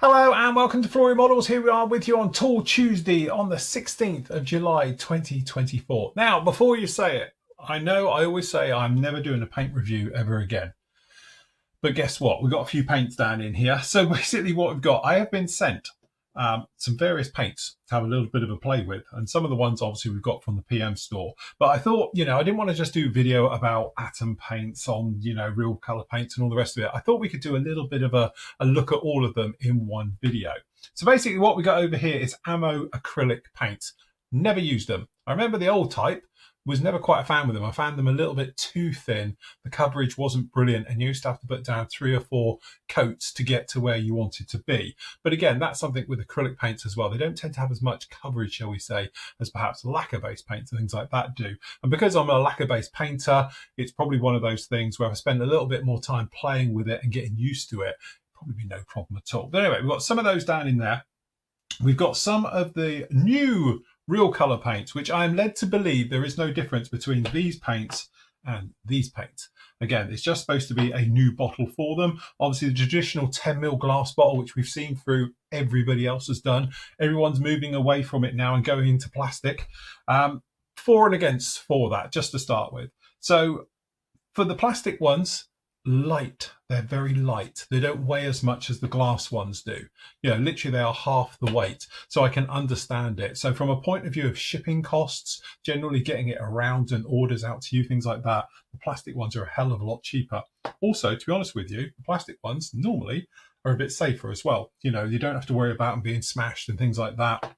Hello and welcome to Flory Models. Here we are with you on Tool Tuesday on the 16th of July 2024. Now, before you say it, I know I always say I'm never doing a paint review ever again. But guess what? We've got a few paints down in here. So basically what we've got, I have been sent some various paints to have a little bit of a play with. And some of the ones obviously we've got from the PM store. But I thought, I didn't want to just do a video about atom paints on, real color paints and all the rest of it. I thought we could do a little bit of a look at all of them in one video. So basically what we got over here is ammo acrylic paints. Never used them. I remember the old type. Was never quite a fan with them. I found them a little bit too thin. The coverage wasn't brilliant and you used to have to put down 3 or 4 coats to get to where you wanted to be. But again, that's something with acrylic paints as well. They don't tend to have as much coverage, shall we say, as perhaps lacquer-based paints and things like that do. And because I'm a lacquer-based painter, it's probably one of those things where I spend a little bit more time playing with it and getting used to it. Probably be no problem at all. But anyway, we've got some of those down in there. We've got some of the new real color paints, which I am led to believe there is no difference between these paints and these paints. Again, it's just supposed to be a new bottle for them. Obviously, the traditional 10ml glass bottle, which we've seen through everybody else has done. Everyone's moving away from it now and going into plastic. For and against for that, just to start with. So for the plastic ones, light. They're very light. They don't weigh as much as the glass ones do. Literally they are half the weight. So I can understand it. So from a point of view of shipping costs, generally getting it around and orders out to you, things like that, the plastic ones are a hell of a lot cheaper. Also, to be honest with you, the plastic ones normally are a bit safer as well. You don't have to worry about them being smashed and things like that.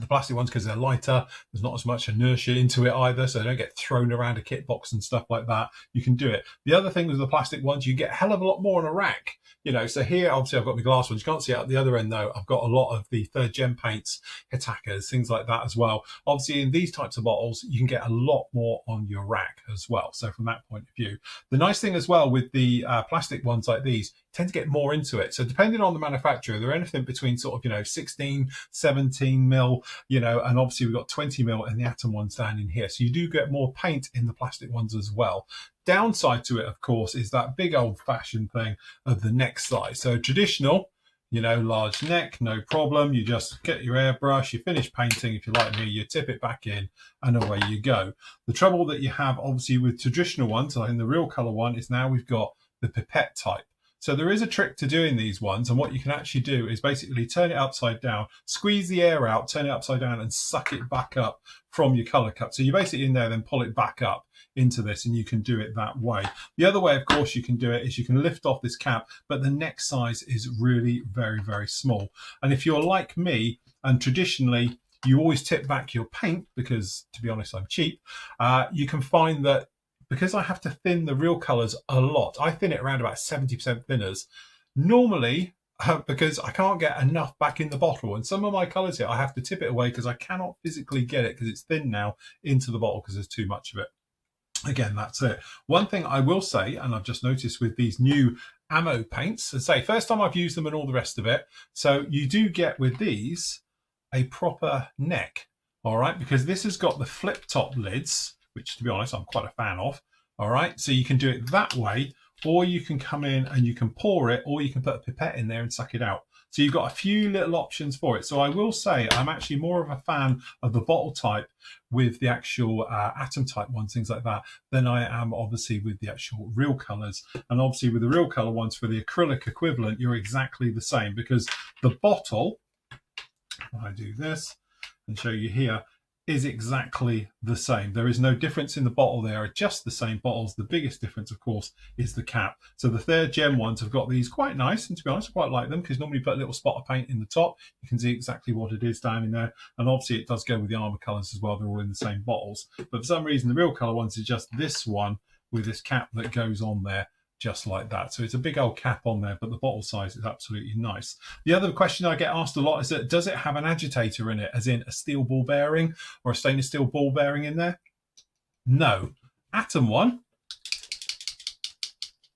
The plastic ones, because they're lighter, there's not as much inertia into it either, so they don't get thrown around a kit box and stuff like that. You can do it. The other thing with the plastic ones, you get a hell of a lot more on a rack. So here, obviously, I've got the glass ones. You can't see it at the other end, though. I've got a lot of the third gen paints, Hitakas, things like that as well. Obviously, in these types of bottles, you can get a lot more on your rack as well. So from that point of view, the nice thing as well with the plastic ones like these, tend to get more into it. So depending on the manufacturer, they're anything between sort of, 16, 17 mil, and obviously we've got 20 mil in the atom ones down in here. So you do get more paint in the plastic ones as well. Downside to it, of course, is that big old fashioned thing of the neck size. So traditional, large neck, no problem. You just get your airbrush, you finish painting. If you're like me, you tip it back in and away you go. The trouble that you have obviously with traditional ones, like in the real color one, is now we've got the pipette type. So there is a trick to doing these ones, and what you can actually do is basically turn it upside down, squeeze the air out, turn it upside down and suck it back up from your color cup. So you basically in there, then pull it back up into this and you can do it that way. The other way, of course, you can do it is you can lift off this cap, but the neck size is really very, very small. And if you're like me, and traditionally you always tip back your paint, because to be honest, I'm cheap, you can find that because I have to thin the real colors a lot, I thin it around about 70% thinners. Normally, because I can't get enough back in the bottle, and some of my colors here, I have to tip it away because I cannot physically get it because it's thin now into the bottle because there's too much of it. Again, that's it. One thing I will say, and I've just noticed with these new ammo paints, and say first time I've used them and all the rest of it, so you do get with these a proper neck, all right, because this has got the flip top lids, which to be honest, I'm quite a fan of. All right, so you can do it that way, or you can come in and you can pour it, or you can put a pipette in there and suck it out. So you've got a few little options for it. So I will say I'm actually more of a fan of the bottle type with the actual atom type ones, things like that, than I am obviously with the actual real colors. And obviously with the real color ones for the acrylic equivalent, you're exactly the same, because the bottle, I do this and show you here, is exactly the same. There is no difference in the bottle. They are just the same bottles. The biggest difference, of course, is the cap. So the third gen ones have got these quite nice, and to be honest, I quite like them because normally you put a little spot of paint in the top. You can see exactly what it is down in there, and obviously it does go with the armor colors as well. They're all in the same bottles, but for some reason the real color ones is just this one with this cap that goes on there just like that. So it's a big old cap on there, but the bottle size is absolutely nice. The other question I get asked a lot is that does it have an agitator in it, as in a steel ball bearing or a stainless steel ball bearing in there? No. Atom one,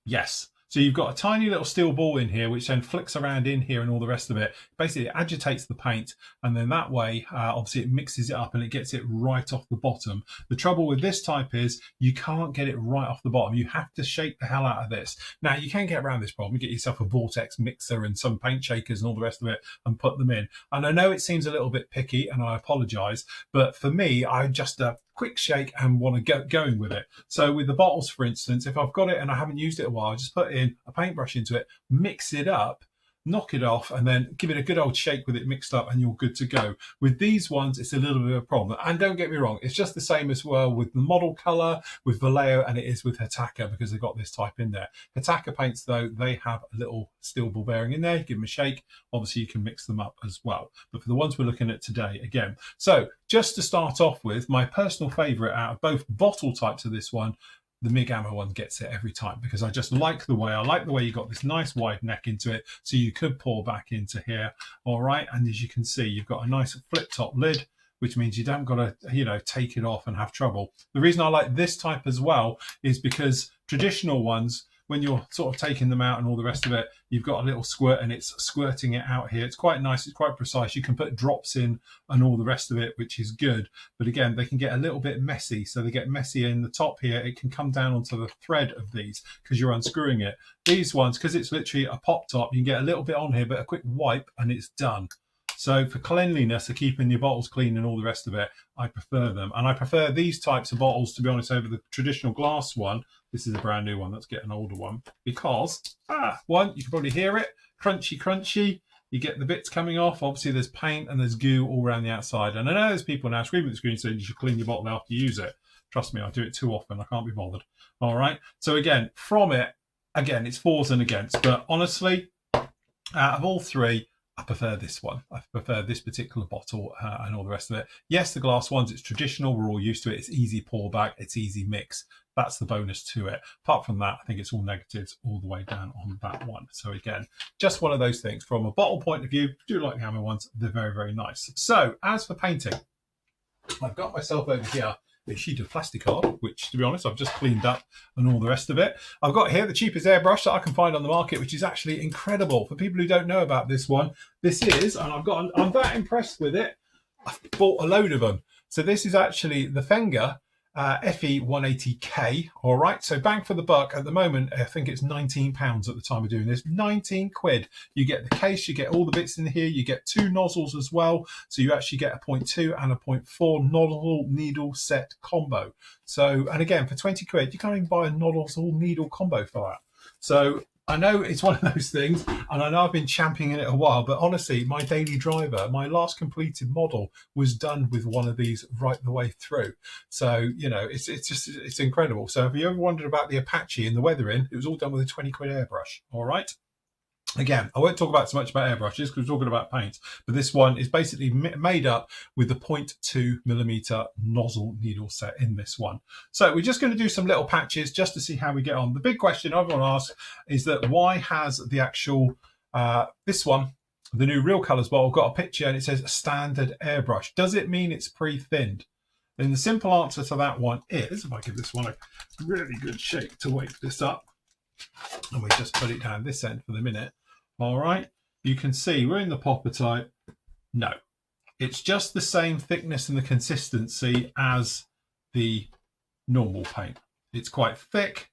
yes. So you've got a tiny little steel ball in here, which then flicks around in here and all the rest of it. Basically, it agitates the paint, and then that way, obviously, it mixes it up and it gets it right off the bottom. The trouble with this type is you can't get it right off the bottom. You have to shake the hell out of this. Now, you can get around this problem. You get yourself a vortex mixer and some paint shakers and all the rest of it and put them in. And I know it seems a little bit picky, and I apologize, but for me, I just quick shake and want to get going with it. So with the bottles, for instance, if I've got it and I haven't used it a while, I just put in a paintbrush into it, mix it up, knock it off, and then give it a good old shake with it mixed up, and you're good to go. With these ones, it's a little bit of a problem. And don't get me wrong, it's just the same as well with the model color, with Vallejo, and it is with Hitaka, because they've got this type in there. Hitaka paints, though, they have a little steel ball bearing in there. Give them a shake. Obviously, you can mix them up as well. But for the ones we're looking at today, again. So just to start off with, my personal favorite out of both bottle types of this one, the MIG Ammo one gets it every time, because I just like the way you got this nice wide neck into it, so you could pour back into here. All right, and as you can see, you've got a nice flip top lid, which means you don't got to, you know, take it off and have trouble. The reason I like this type as well is because traditional ones, when you're sort of taking them out and all the rest of it, you've got a little squirt and it's squirting it out here. It's quite nice, it's quite precise. You can put drops in and all the rest of it, which is good. But again, they can get a little bit messy. So they get messy in the top here. It can come down onto the thread of these because you're unscrewing it. These ones, because it's literally a pop top, you can get a little bit on here, but a quick wipe and it's done. So for cleanliness, for keeping your bottles clean and all the rest of it, I prefer them. And I prefer these types of bottles, to be honest, over the traditional glass one. This is a brand new one. Let's get an older one. Because, one, you can probably hear it. Crunchy, crunchy. You get the bits coming off. Obviously, there's paint and there's goo all around the outside. And I know there's people now screaming at the screen saying you should clean your bottle after you use it. Trust me, I do it too often. I can't be bothered. All right. So again, from it, again, it's fors and against. But honestly, out of all three, I prefer this one. I prefer this particular bottle and all the rest of it. Yes, the glass ones, it's traditional. We're all used to it. It's easy pour back. It's easy mix. That's the bonus to it. Apart from that, I think it's all negatives all the way down on that one. So again, just one of those things. From a bottle point of view, do like the Hammer ones. They're very, very nice. So as for painting, I've got myself over here a sheet of plastic card, which, to be honest, I've just cleaned up and all the rest of it. I've got here the cheapest airbrush that I can find on the market, which is actually incredible. For people who don't know about this one, this is, and I'm that impressed with it, I've bought a load of them. So this is actually the Fenger FE180K. All right, so bang for the buck. At the moment, I think it's £19 at the time of doing this. 19 quid. You get the case, you get all the bits in here, you get two nozzles as well. So you actually get a 0.2 and a 0.4 nozzle needle set combo. So, and again, for 20 quid, you can't even buy a nozzle needle combo for that. So I know it's one of those things, and I know I've been championing it a while, but honestly, my daily driver, my last completed model, was done with one of these right the way through. So, you know, it's incredible. So if you ever wondered about the Apache and the weathering, it was all done with a 20 quid airbrush. All right. Again, I won't talk about so much about airbrushes because we're talking about paints, but this one is basically made up with the 0.2mm nozzle needle set in this one. So we're just going to do some little patches just to see how we get on. The big question everyone asks is that why has the actual, this one, the new Real Colours bottle, got a picture and it says standard airbrush. Does it mean it's pre-thinned? And the simple answer to that one is, if I give this one a really good shake to wake this up, and we just put it down this end for the minute. All right, you can see we're in the popper type. No, it's just the same thickness and the consistency as the normal paint. It's quite thick,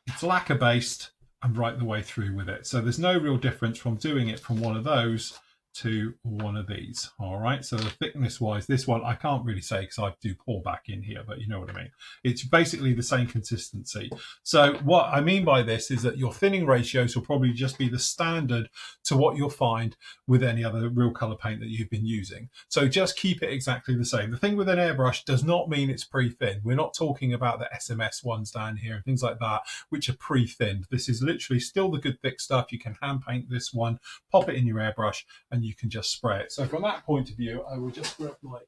it's lacquer based, and right the way through with it. So there's no real difference from doing it from one of those to one of these. All right, so the thickness wise, this one I can't really say because I do pour back in here, but you know what I mean. It's basically the same consistency. So what I mean by this is that your thinning ratios will probably just be the standard to what you'll find with any other Real Colour paint that you've been using. So just keep it exactly the same. The thing with an airbrush does not mean it's pre-thinned. We're not talking about the SMS ones down here and things like that, which are pre-thinned. This is literally still the good thick stuff. You can hand paint this one, pop it in your airbrush, and you can just spray it. So from that point of view, I will just grab my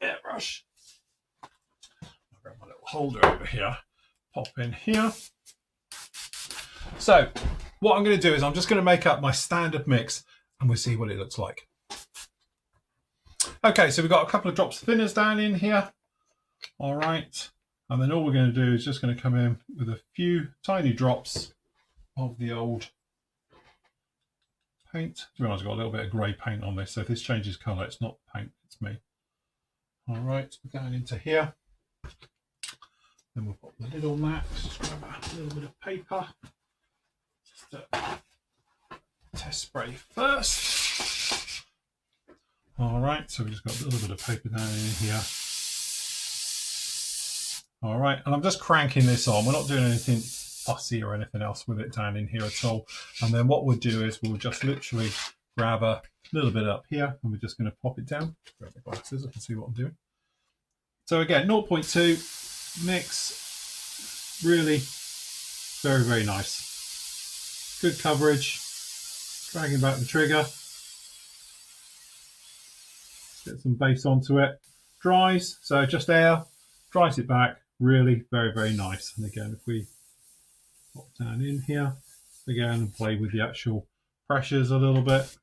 airbrush. I'll grab my little holder over here, pop in here. So what I'm going to do is I'm just going to make up my standard mix and we'll see what it looks like. Okay, so we've got a couple of drops of thinners down in here. All right. And then all we're going to do is just going to come in with a few tiny drops of the old paint. To be honest, I've got a little bit of grey paint on this, so if this changes colour, it's not paint, it's me. All right, down into here. Then we'll put the lid on that. Just grab a little bit of paper. Just test spray first. All right, so we just got a little bit of paper down in here. All right, and I'm just cranking this on. We're not doing anything fussy or anything else with it down in here at all. And then what we'll do is we'll just literally grab a little bit up here and we're just going to pop it down. Grab the glasses, I can see what I'm doing. So again, 0.2 mix, really very, very nice. Good coverage, dragging back the trigger. Get some base onto it. Dries, so just air, dries it back. Really very, very nice. And again, if we pop down in here, again, play with the actual pressures a little bit,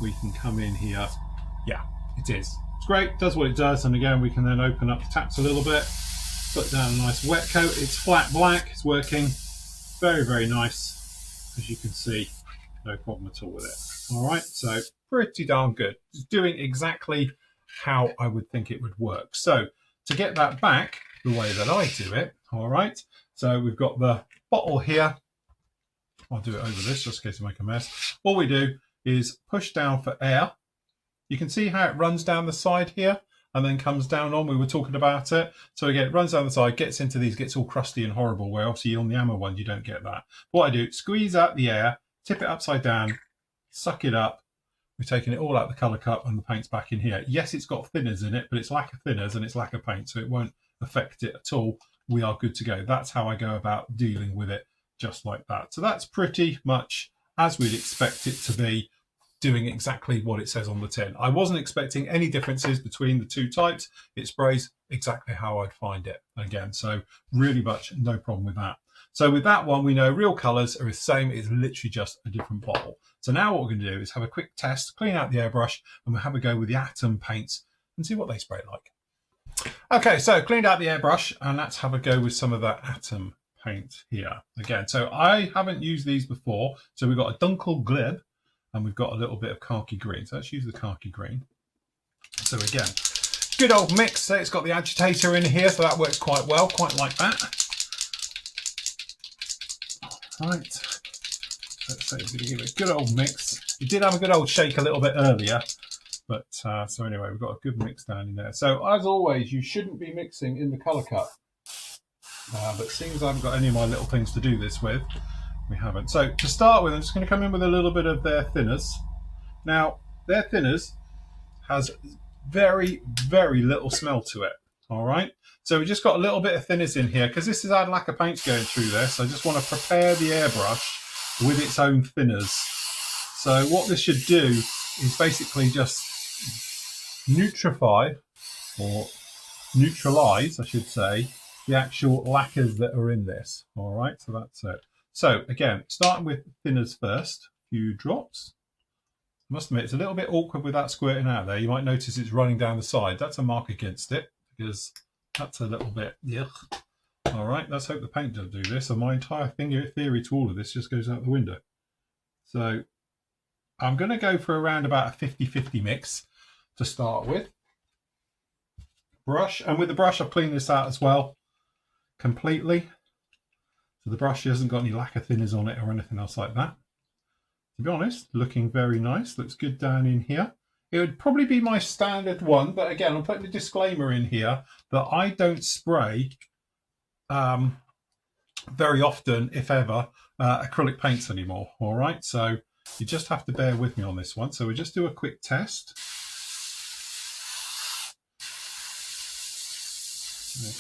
we can come in here. Yeah, it is. It's great, does what it does. And again, we can then open up the taps a little bit, put down a nice wet coat. It's flat black, it's working very, very nice. As you can see, no problem at all with it. All right, so pretty darn good. It's doing exactly how I would think it would work. So to get that back the way that I do it, all right, so we've got the bottle here. I'll do it over this just in case I make a mess. All we do is push down for air. You can see how it runs down the side here and then comes down on. We were talking about it. So again, it runs down the side, gets into these, gets all crusty and horrible, where obviously on the Amma one, you don't get that. What I do, squeeze out the air, tip it upside down, suck it up. We're taking it all out the colour cup and the paint's back in here. Yes, it's got thinners in it, but it's lacquer thinners and it's lacquer paint, so it won't affect it at all. We are good to go. That's how I go about dealing with it, just like that. So that's pretty much as we'd expect it to be, doing exactly what it says on the tin. I wasn't expecting any differences between the two types. It sprays exactly how I'd find it again. So really much no problem with that. So with that one, we know real colours are the same. It's literally just a different bottle. So now what we're going to do is have a quick test, clean out the airbrush, and we'll have a go with the Atom paints and see what they spray like. Okay, so cleaned out the airbrush, and let's have a go with some of that Atom paint here. Again, so I haven't used these before. So we've got a Dunkel Glib, and we've got a little bit of khaki green. So let's use the khaki green. So again, good old mix. So it's got the agitator in here, so that works quite well, quite like that. Right, let's say we're going to give it a good old mix. It did have a good old shake a little bit earlier, but so anyway, we've got a good mix down in there. So as always, you shouldn't be mixing in the colour cup, but seeing as I haven't got any of my little things to do this with, we haven't. So to start with, I'm just going to come in with a little bit of their thinners. Now, their thinners has very, very little smell to it. All right. So we just got a little bit of thinners in here because this is our lacquer paints going through this. I just want to prepare the airbrush with its own thinners. So what this should do is basically just neutrify or neutralize, I should say, the actual lacquers that are in this. All right. So that's it. So again, starting with thinners first, a few drops. I must admit, it's a little bit awkward with that squirting out there. You might notice it's running down the side. That's a mark against it because that's a little bit, yuck. All right, let's hope the paint doesn't do this. And my entire theory to all of this just goes out the window. So I'm going to go for around about a 50-50 mix to start with. Brush, and with the brush, I've cleaned this out as well completely. So the brush hasn't got any lacquer thinners on it or anything else like that. To be honest, looking very nice. Looks good down in here. It would probably be my standard one, but again, I'm putting a disclaimer in here that I don't spray very often, if ever, acrylic paints anymore. All right, so you just have to bear with me on this one. So we just do a quick test.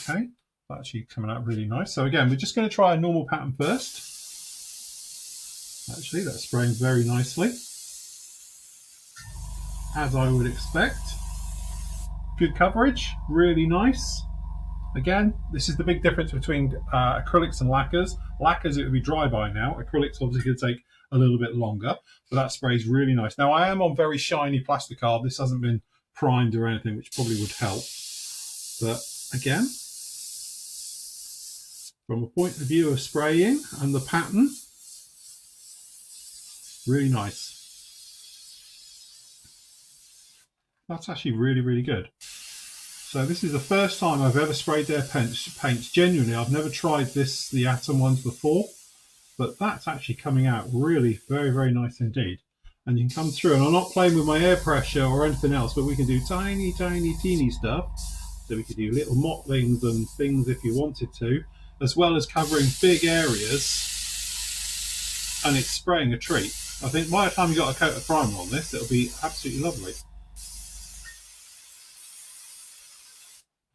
Okay. Actually coming out really nice. So again, we're just going to try a normal pattern first. Actually, that's spraying very nicely, as I would expect. Good coverage, really nice. Again, this is the big difference between acrylics and lacquers. Lacquers, it would be dry by now. Acrylics obviously could take a little bit longer, but that sprays really nice. Now, I am on very shiny plasticard. This hasn't been primed or anything, which probably would help. But again, from a point of view of spraying and the pattern, really nice. That's actually really, really good. So this is the first time I've ever sprayed their paints. Genuinely, I've never tried the Atom ones before, but that's actually coming out really very, very nice indeed. And you can come through, and I'm not playing with my air pressure or anything else, but we can do tiny, tiny, teeny stuff. So we could do little mottlings and things if you wanted to, as well as covering big areas, and it's spraying a treat. I think by the time you've got a coat of primer on this, it'll be absolutely lovely.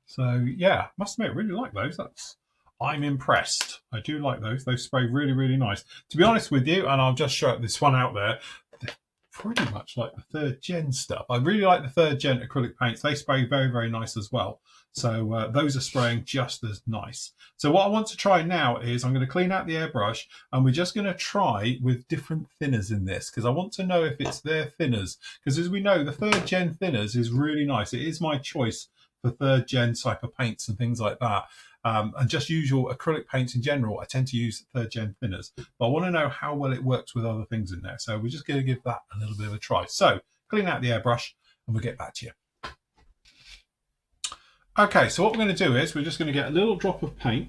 So yeah, must admit, really like those. I'm impressed. I do like those. Those spray really, really nice. To be honest with you, and I'll just show this one out there, they're pretty much like the 3rd gen stuff. I really like the 3rd gen acrylic paints. They spray very, very nice as well. So those are spraying just as nice. So what I want to try now is I'm going to clean out the airbrush, and we're just going to try with different thinners in this, because I want to know if it's their thinners. Because as we know, the 3rd gen thinners is really nice. It is my choice for 3rd gen type of paints and things like that. And just usual acrylic paints in general, I tend to use 3rd gen thinners. But I want to know how well it works with other things in there. So we're just going to give that a little bit of a try. So clean out the airbrush and we'll get back to you. Okay, so what we're going to do is we're just going to get a little drop of paint.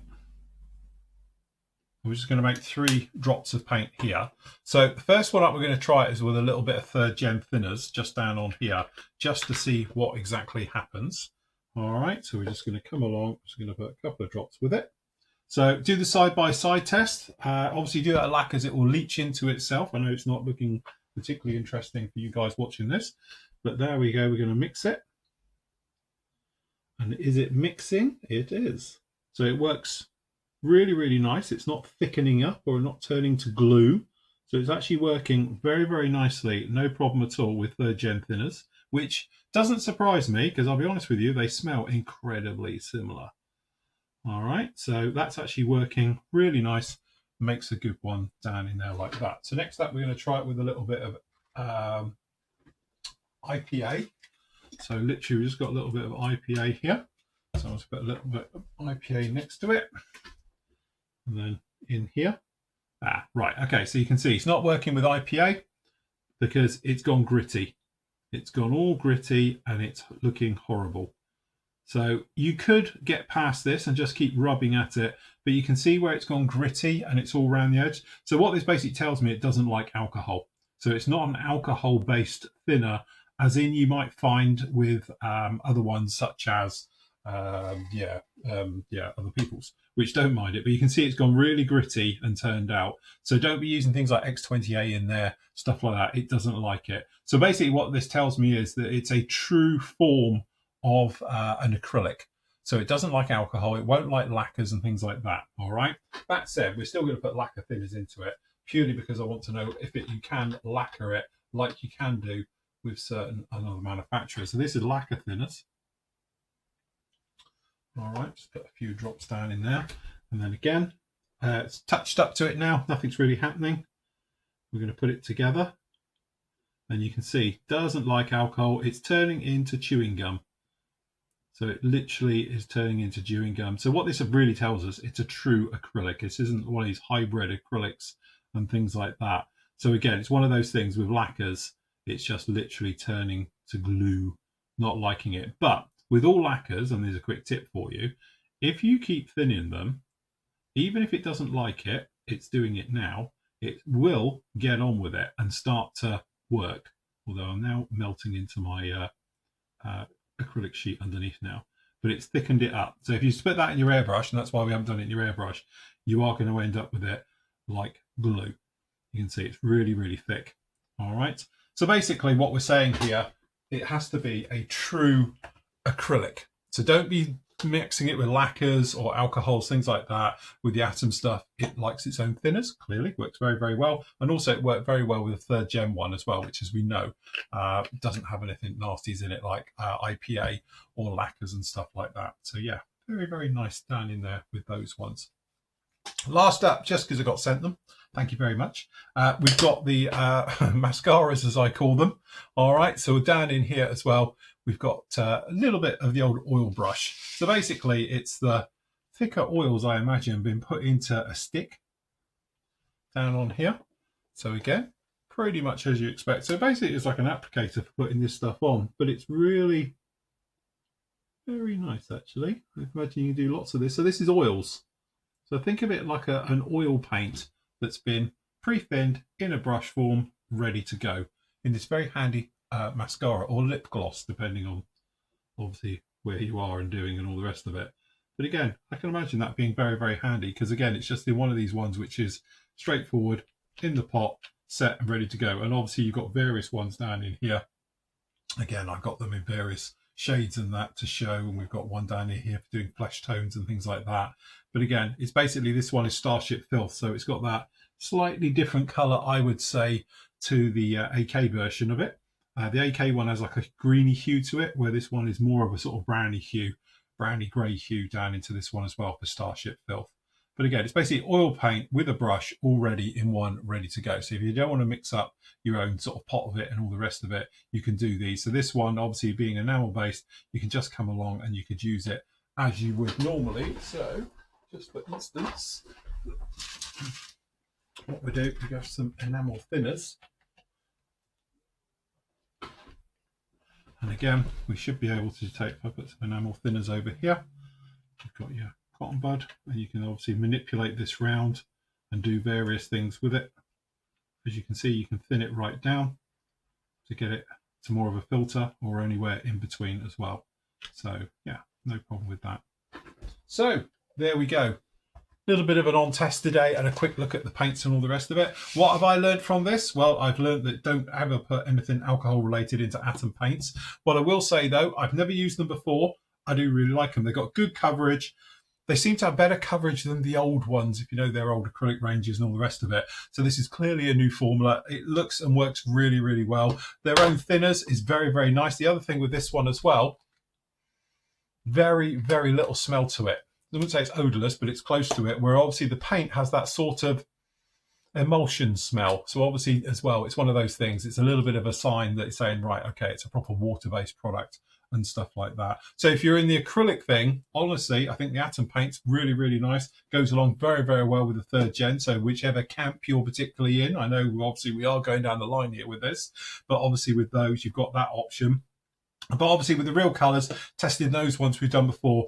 We're just going to make 3 drops of paint here. So the first one up we're going to try is with a little bit of 3rd gen thinners just down on here, just to see what exactly happens. All right, so we're just going to come along. Just going to put a couple of drops with it. So do the side-by-side test. Obviously do that at lacquers, it will leach into itself. I know it's not looking particularly interesting for you guys watching this, but there we go. We're going to mix it. And is it mixing? It is. So it works really, really nice. It's not thickening up or not turning to glue. So it's actually working very, very nicely. No problem at all with 3rd gen thinners, which doesn't surprise me because I'll be honest with you, they smell incredibly similar. All right, so that's actually working really nice. Makes a good one down in there like that. So next up, we're going to try it with a little bit of IPA. So literally, we've just got a little bit of IPA here. So I'll just put a little bit of IPA next to it. And then in here. Right, okay, so you can see it's not working with IPA because it's gone gritty. It's gone all gritty and it's looking horrible. So you could get past this and just keep rubbing at it, but you can see where it's gone gritty and it's all around the edge. So what this basically tells me, it doesn't like alcohol. So it's not an alcohol-based thinner, as in you might find with other ones such as, other people's, which don't mind it. But you can see it's gone really gritty and turned out. So don't be using things like X20A in there, stuff like that. It doesn't like it. So basically what this tells me is that it's a true form of an acrylic. So it doesn't like alcohol. It won't like lacquers and things like that. All right. That said, we're still going to put lacquer thinners into it purely because I want to know if you can lacquer it like you can do with certain other manufacturers. So this is lacquer thinners. All right, just put a few drops down in there. And then again, it's touched up to it now. Nothing's really happening. We're going to put it together. And you can see, doesn't like alcohol. It's turning into chewing gum. So it literally is turning into chewing gum. So what this really tells us, it's a true acrylic. This isn't one of these hybrid acrylics and things like that. So again, it's one of those things with lacquers. It's just literally turning to glue, not liking it. But with all lacquers, and there's a quick tip for you, if you keep thinning them, even if it doesn't like it, it's doing it now, it will get on with it and start to work. Although I'm now melting into my acrylic sheet underneath now, but it's thickened it up. So if you put that in your airbrush, and that's why we haven't done it in your airbrush, you are going to end up with it like glue. You can see it's really, really thick. All right. So basically what we're saying here, it has to be a true acrylic. So don't be mixing it with lacquers or alcohols, things like that. With the Atom stuff, it likes its own thinners, clearly works very, very well. And also it worked very well with the 3rd gen one as well, which, as we know, doesn't have anything nasties in it like IPA or lacquers and stuff like that. So yeah, very, very nice down in there with those ones. Last up, just because I got sent them, thank you very much. We've got the Mascaras, as I call them. All right, so down in here as well, we've got a little bit of the old oil brush. So basically, it's the thicker oils, I imagine, have been put into a stick down on here. So again, pretty much as you expect. So basically it's like an applicator for putting this stuff on, but it's really very nice actually. I imagine you can do lots of this. So this is oils. So think of it like an oil paint that's been pre-thinned in a brush form, ready to go in this very handy mascara or lip gloss, depending on obviously where you are and doing and all the rest of it. But again, I can imagine that being very, very handy because again, it's just in one of these ones which is straightforward in the pot, set and ready to go. And obviously you've got various ones down in here. Again, I've got them in various shades and that to show, and we've got one down here for doing flesh tones and things like that. But again, it's basically, this one is Starship Filth, so it's got that slightly different color, I would say, to the AK version of it. The AK one has like a greeny hue to it, where this one is more of a sort of browny hue, browny grey hue down into this one as well for Starship Filth. But again, it's basically oil paint with a brush already in one, ready to go. So if you don't want to mix up your own sort of pot of it and all the rest of it, you can do these. So this one, obviously being enamel based, you can just come along and you could use it as you would normally. So just for instance, what we do, we have some enamel thinners. And again, we should be able to take, if I put some enamel thinners over here, you've got your cotton bud, and you can obviously manipulate this round and do various things with it. As you can see, you can thin it right down to get it to more of a filter or anywhere in between as well. So yeah, no problem with that. So there we go. Little bit of an on test today and a quick look at the paints and all the rest of it. What have I learned from this? Well, I've learned that don't ever put anything alcohol related into atom paints. What I will say though, I've never used them before. I do really like them. They've got good coverage. They seem to have better coverage than the old ones, if you know their old acrylic ranges and all the rest of it. So this is clearly a new formula. It looks and works really, really well. Their own thinners is very, very nice. The other thing with this one as well, very, very little smell to it. I wouldn't say it's odorless, but it's close to it, where obviously the paint has that sort of emulsion smell. So obviously as well, it's one of those things. It's a little bit of a sign that it's saying, right, okay, it's a proper water-based product and stuff like that. So if you're in the acrylic thing, honestly, I think the atom paint's really, really nice. Goes along very, very well with the third gen. So whichever camp you're particularly in, I know obviously we are going down the line here with this, but obviously with those, you've got that option. But obviously with the real colours, testing those ones we've done before,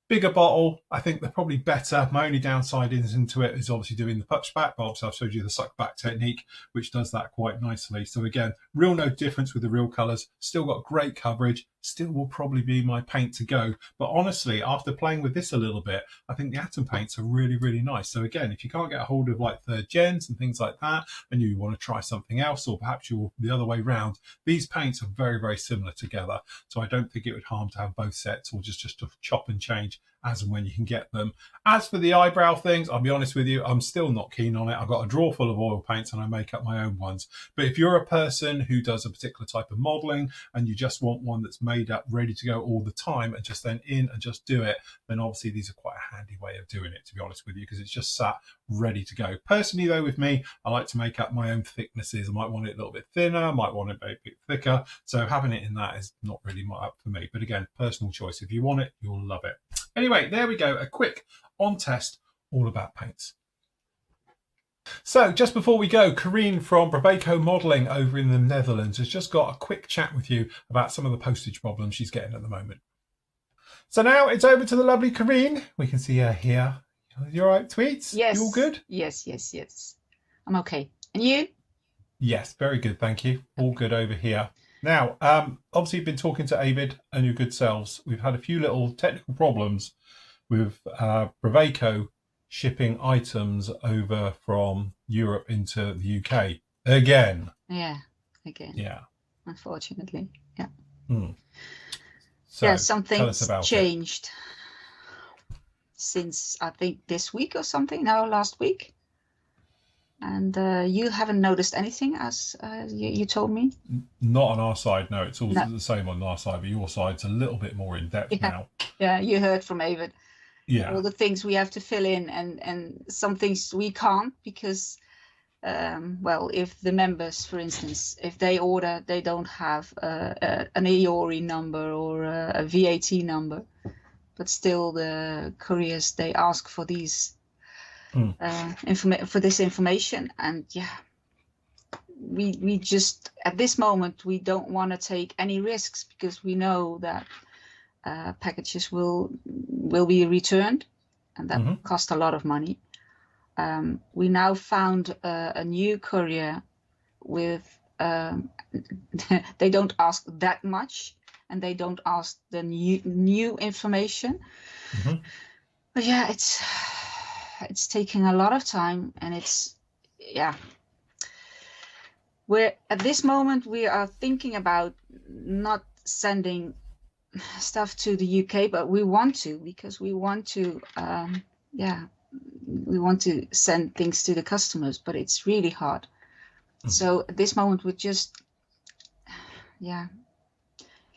bigger bottle, I think they're probably better. My only downside into it is obviously doing the punch back, but obviously I've showed you the suck back technique, which does that quite nicely. So again, real no difference with the real colours, still got great coverage, still will probably be my paint to go. But honestly, after playing with this a little bit, I think the atom paints are really, really nice. So again, if you can't get a hold of like third gens and things like that, and you want to try something else, or perhaps you're the other way round, these paints are very, very similar together. So I don't think it would harm to have both sets, or just to chop and change as and when you can get them. As for the eyebrow things, I'll be honest with you, I'm still not keen on it. I've got a drawer full of oil paints and I make up my own ones. But if you're a person who does a particular type of modeling and you just want one that's made up, ready to go all the time, and just then in and just do it, then obviously these are quite a handy way of doing it, to be honest with you, because it's just sat ready to go. Personally though, with me, I like to make up my own thicknesses. I might want it a little bit thinner, I might want it a bit thicker. So having it in that is not really up for me. But again, personal choice. If you want it, you'll love it. Anyway, there we go. A quick on test all about paints. So just before we go, Karine from Bravaco Modelling over in the Netherlands has just got a quick chat with you about some of the postage problems she's getting at the moment. So now it's over to the lovely Karine. We can see her here. You all right, Tweets? Yes. You all good? Yes, yes, yes. I'm okay. And you? Yes, very good, thank you. All good over here. Now, obviously you've been talking to Avid and your good selves. We've had a few little technical problems with Bravaco shipping items over from Europe into the UK again. Yeah, again. Yeah. Unfortunately, yeah. So yeah, something's changed since I think this week or something. No, last week. And you haven't noticed anything, as you told me? Not on our side, no. It's all the same on our side, but your side's a little bit more in depth now. Yeah, you heard from Avid. Yeah. All the things we have to fill in, and some things we can't because, well, if the members, for instance, if they order, they don't have an EORI number or a VAT number. but still the couriers, they ask for these this information. And yeah, we just, at this moment, we don't want to take any risks, because we know that packages will be returned, and that cost a lot of money. We now found a new courier with they don't ask that much, and they don't ask the new information. But yeah, it's taking a lot of time, and it's, yeah, we're at this moment we are thinking about not sending stuff to the UK, but we want to, because we want to we want to send things to the customers, but it's really hard. So at this moment we're just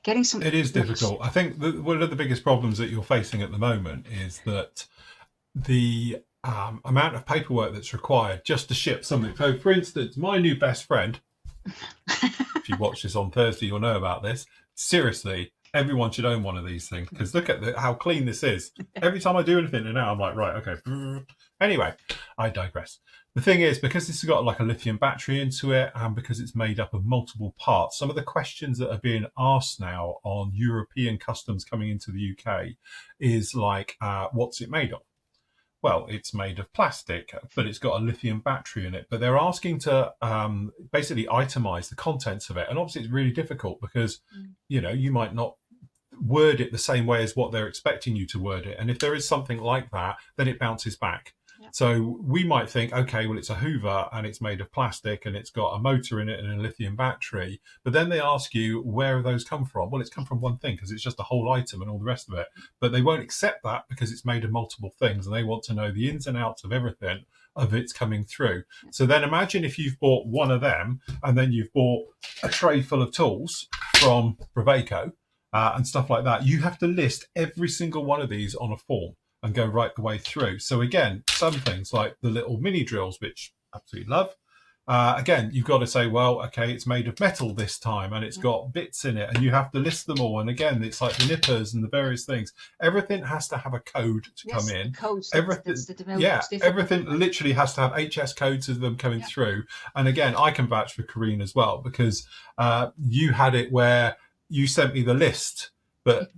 getting some. It is difficult. I think one of the biggest problems that you're facing at the moment is that the amount of paperwork that's required just to ship something. So, for instance, my new best friend, if you watch this on Thursday, you'll know about this. Seriously, everyone should own one of these things, because look at how clean this is. Every time I do anything now, I'm like, right, okay. Anyway, I digress. The thing is, because this has got like a lithium battery into it, and because it's made up of multiple parts, some of the questions that are being asked now on European customs coming into the UK is like, what's it made of? Well, it's made of plastic, but it's got a lithium battery in it. But they're asking to basically itemize the contents of it. And obviously it's really difficult, because, you know, you might not word it the same way as what they're expecting you to word it. And if there is something like that, then it bounces back. So we might think, okay, well, it's a Hoover and it's made of plastic and it's got a motor in it and a lithium battery. But then they ask you, where have those come from? Well, it's come from one thing, because it's just a whole item and all the rest of it. But they won't accept that, because it's made of multiple things, and they want to know the ins and outs of everything of it's coming through. So then imagine if you've bought one of them, and then you've bought a tray full of tools from Bravaco and stuff like that. You have to list every single one of these on a form and go right the way through. So again, some things like the little mini drills, which I absolutely love. Again, you've got to say, well, okay, it's made of metal this time, and it's got bits in it, and you have to list them all. And again, it's like the nippers and the various things. Everything has to have a code to come in. Codes, everything, everything literally has to have HS codes of them coming through. And again, I can vouch for Karine as well, because you had it where you sent me the list, but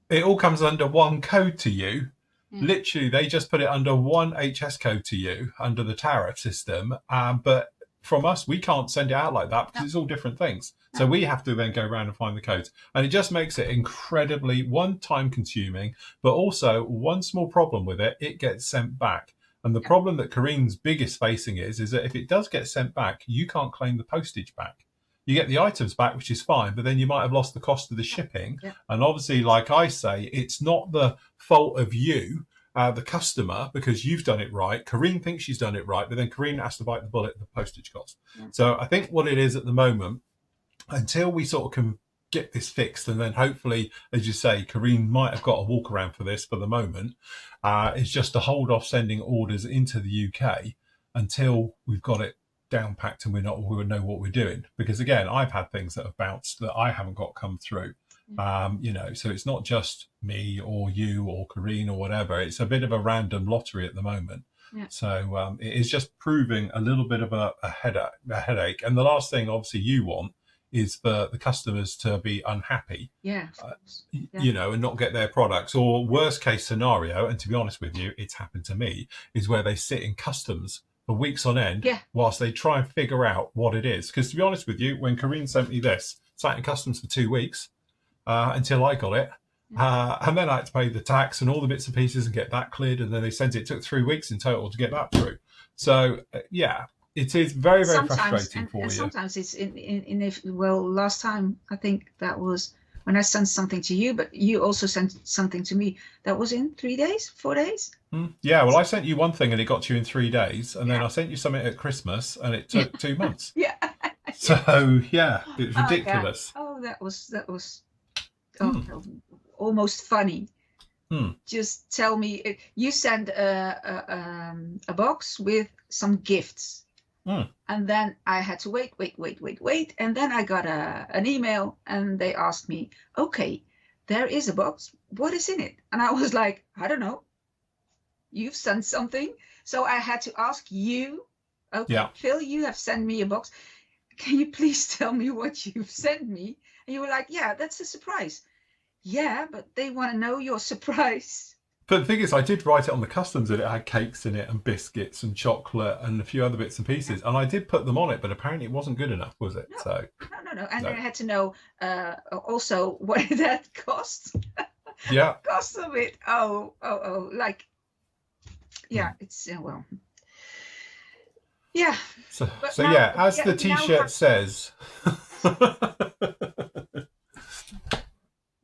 it all comes under one code to you. Literally, they just put it under one HS code to you under the tariff system. But from us, we can't send it out like that, because it's all different things. So we have to then go around and find the codes. And it just makes it incredibly, one, time consuming, but also one small problem with it, it gets sent back. And the problem that Karine's biggest facing is that if it does get sent back, you can't claim the postage back. You get the items back, which is fine, but then you might have lost the cost of the shipping. And obviously, like I say, it's not the fault of you, the customer, because you've done it right. Karine thinks she's done it right, but then Karine has to bite the bullet of the postage cost. So I think what it is at the moment, until we sort of can get this fixed, and then hopefully, as you say, Karine might have got a walk around for this for the moment, is just to hold off sending orders into the UK until we've got it down packed and we know what we're doing. Because again, I've had things that have bounced that I haven't got come through. You know, so it's not just me or you or Karine or whatever. It's a bit of a random lottery at the moment. So it is just proving a little bit of a headache. And the last thing, obviously, you want is for the customers to be unhappy, you know, and not get their products. Or worst case scenario, and to be honest with you, it's happened to me, is where they sit in customs for weeks on end whilst they try and figure out what it is. Because to be honest with you, when Karine sent me this, sat in customs for 2 weeks until I got it. And then I had to pay the tax and all the bits and pieces and get that cleared. And then they sent it. It took 3 weeks in total to get that through. So, yeah, it is very, very frustrating for you. Sometimes it's last time, I think that was when I sent something to you, but you also sent something to me. That was in 3 days, 4 days? Yeah, well, I sent you one thing and it got to you in 3 days. And then I sent you something at Christmas and it took 2 months. So, yeah, it's ridiculous. That was almost funny. Just tell me, you sent a box with some gifts. And then I had to wait. And then I got an email and they asked me, okay, there is a box. What is in it? And I was like, I don't know. You've sent something. So I had to ask you, okay, Yeah. Phil, you have sent me a box. Can you please tell me what you've sent me? And you were like, yeah, that's a surprise. Yeah, but they want to know your surprise. But the thing is, I did write it on the customs that it had cakes in it and biscuits and chocolate and a few other bits and pieces. And I did put them on it, but apparently it wasn't good enough, was it? No, So no. And no. I had to know also what that cost. Yeah. Cost of it. Oh. Like, yeah, it's, well. Yeah. So now, yeah, as the T-shirt says,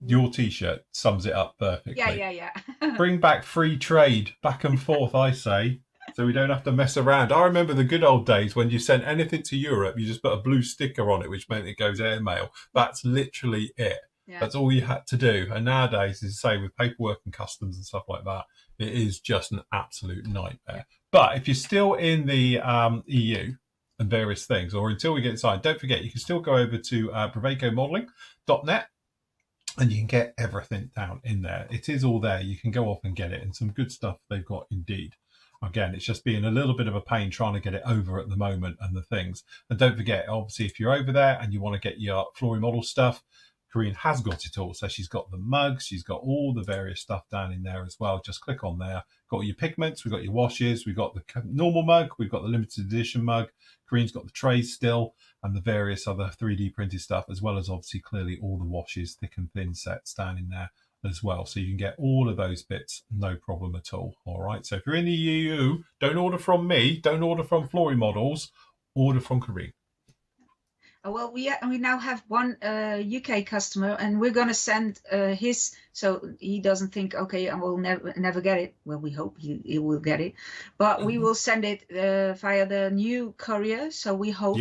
your T-shirt sums it up perfectly. Yeah. Bring back free trade, back and forth, I say, so we don't have to mess around. I remember the good old days when you sent anything to Europe, you just put a blue sticker on it, which meant it goes airmail. That's literally it. Yeah. That's all you had to do. And nowadays, as I say, with paperwork and customs and stuff like that, it is just an absolute nightmare. But if you're still in the EU and various things, or until we get inside, don't forget, you can still go over to bravecomodeling.net and you can get everything down in there. It is all there. You can go off and get it, and some good stuff they've got indeed. Again, it's just being a little bit of a pain trying to get it over at the moment and the things. And don't forget, obviously, if you're over there and you want to get your Flory model stuff, Karine has got it all. So she's got the mugs, she's got all the various stuff down in there as well. Just click on there. Got your pigments, we've got your washes, we've got the normal mug, we've got the limited edition mug. Karine's got the trays still and the various other 3D printed stuff, as well as obviously clearly all the washes, thick and thin sets down in there as well. So you can get all of those bits, no problem at all. All right. So if you're in the EU, don't order from me, don't order from Flory Models, order from Karine. Well, we now have one UK customer, and we're going to send his, so he doesn't think, okay, I will never get it. Well, we hope he will get it, but we will send it via the new courier. So we hope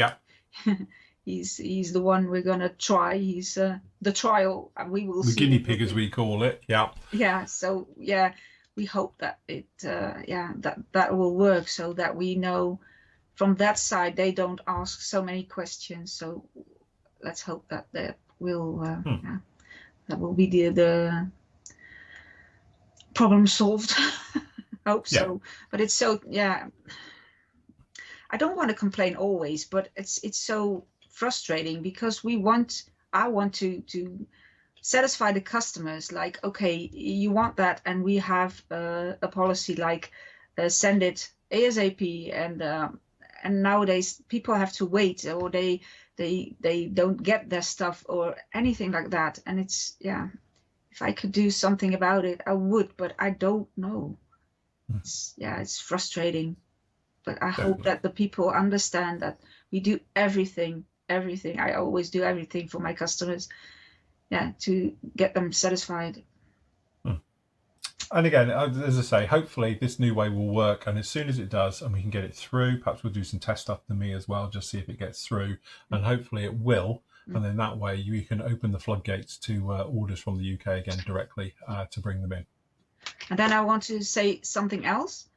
he's the one we're going to try. He's the trial. We will see. The guinea pig, as we call it. Yeah. Yeah. So yeah, we hope that it that will work, so that we know. From that side, they don't ask so many questions. So let's hope that that will be the problem solved. Hope so. But it's so I don't want to complain always, but it's so frustrating because I want to satisfy the customers. Like, okay, you want that, and we have a policy like send it ASAP, and nowadays people have to wait, or they don't get their stuff or anything like that. And it's, if I could do something about it, I would, but I don't know. It's frustrating. But I hope that the people understand that we do everything. I always do everything for my customers, to get them satisfied. And again, as I say, hopefully this new way will work. And as soon as it does, and we can get it through, perhaps we'll do some test stuff to me as well, just see if it gets through. And hopefully it will. And then that way you can open the floodgates to orders from the UK again directly to bring them in. And then I want to say something else.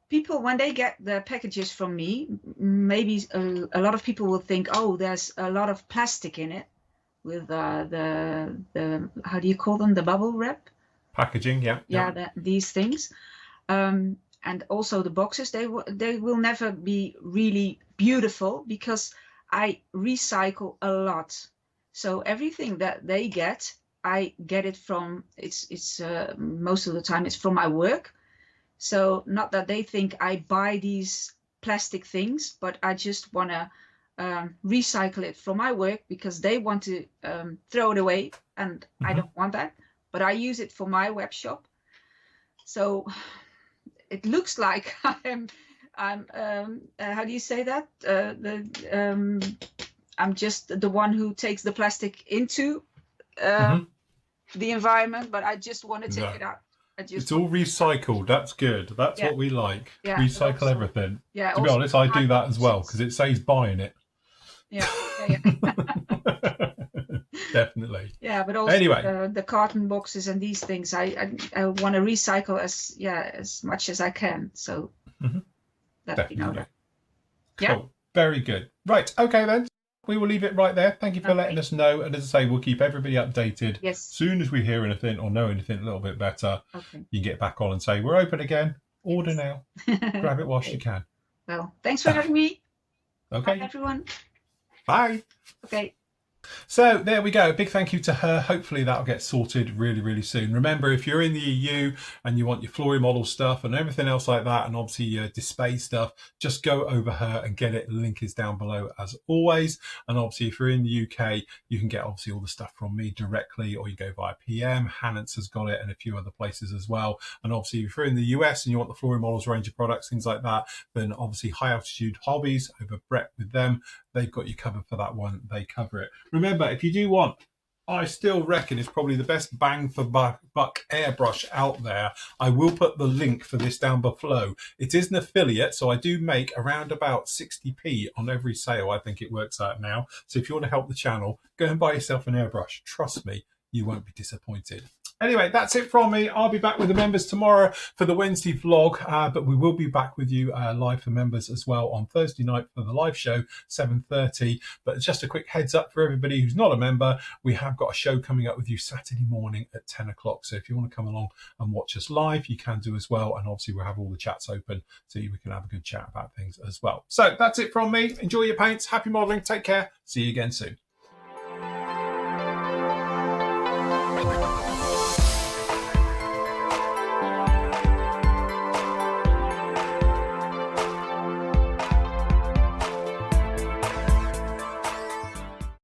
People, when they get the packages from me, maybe a lot of people will think, oh, there's a lot of plastic in it with the how do you call them? The bubble wrap? Packaging, these things, and also the boxes. They will never be really beautiful because I recycle a lot. So everything that they get, I get it from. It's most of the time it's from my work. So not that they think I buy these plastic things, but I just want to recycle it from my work because they want to throw it away, and I don't want that. But I use it for my web shop, so it looks like I'm how do you say that? I'm just the one who takes the plastic into the environment, but I just want to take it out. It's all recycled. That's good. That's what we like. Recycle also, everything. Yeah. To be honest, I do that as well because it saves buying it. Yeah. Definitely. Yeah, but also anyway, the carton boxes and these things, I want to recycle as much as I can. So that you know that. Cool. Very good. Right. Okay then. we will leave it right there. Thank you for letting us know. And as I say, we'll keep everybody updated. Yes. As soon as we hear anything or know anything a little bit better, Okay. you can get back on and say, we're open again. Order now. Grab it whilst you can. Well, thanks for having me. Okay. Bye, everyone. Bye. Okay. So there we go. Big thank you to her. Hopefully that'll get sorted really, really soon. Remember, if you're in the EU and you want your Flory model stuff and everything else like that, and obviously your display stuff, just go over her and get it. The link is down below as always. And obviously, if you're in the UK, you can get obviously all the stuff from me directly, or you go via PM. Hannance has got it and a few other places as well. And obviously, if you're in the US and you want the Flory models range of products, things like that, then obviously High Altitude Hobbies over Brett with them. They've got you covered for that one. They cover it. Remember, if you do want, I still reckon it's probably the best bang for buck airbrush out there. I will put the link for this down below. It is an affiliate, so I do make around about 60p on every sale. I think it works out now. So if you want to help the channel, go and buy yourself an airbrush. Trust me, you won't be disappointed. Anyway, that's it from me. I'll be back with the members tomorrow for the Wednesday vlog, but we will be back with you live for members as well on Thursday night for the live show, 7:30. But just a quick heads up for everybody who's not a member, we have got a show coming up with you Saturday morning at 10 o'clock. So if you want to come along and watch us live, you can do as well. And obviously we'll have all the chats open so we can have a good chat about things as well. So that's it from me. Enjoy your paints. Happy modeling. Take care. See you again soon.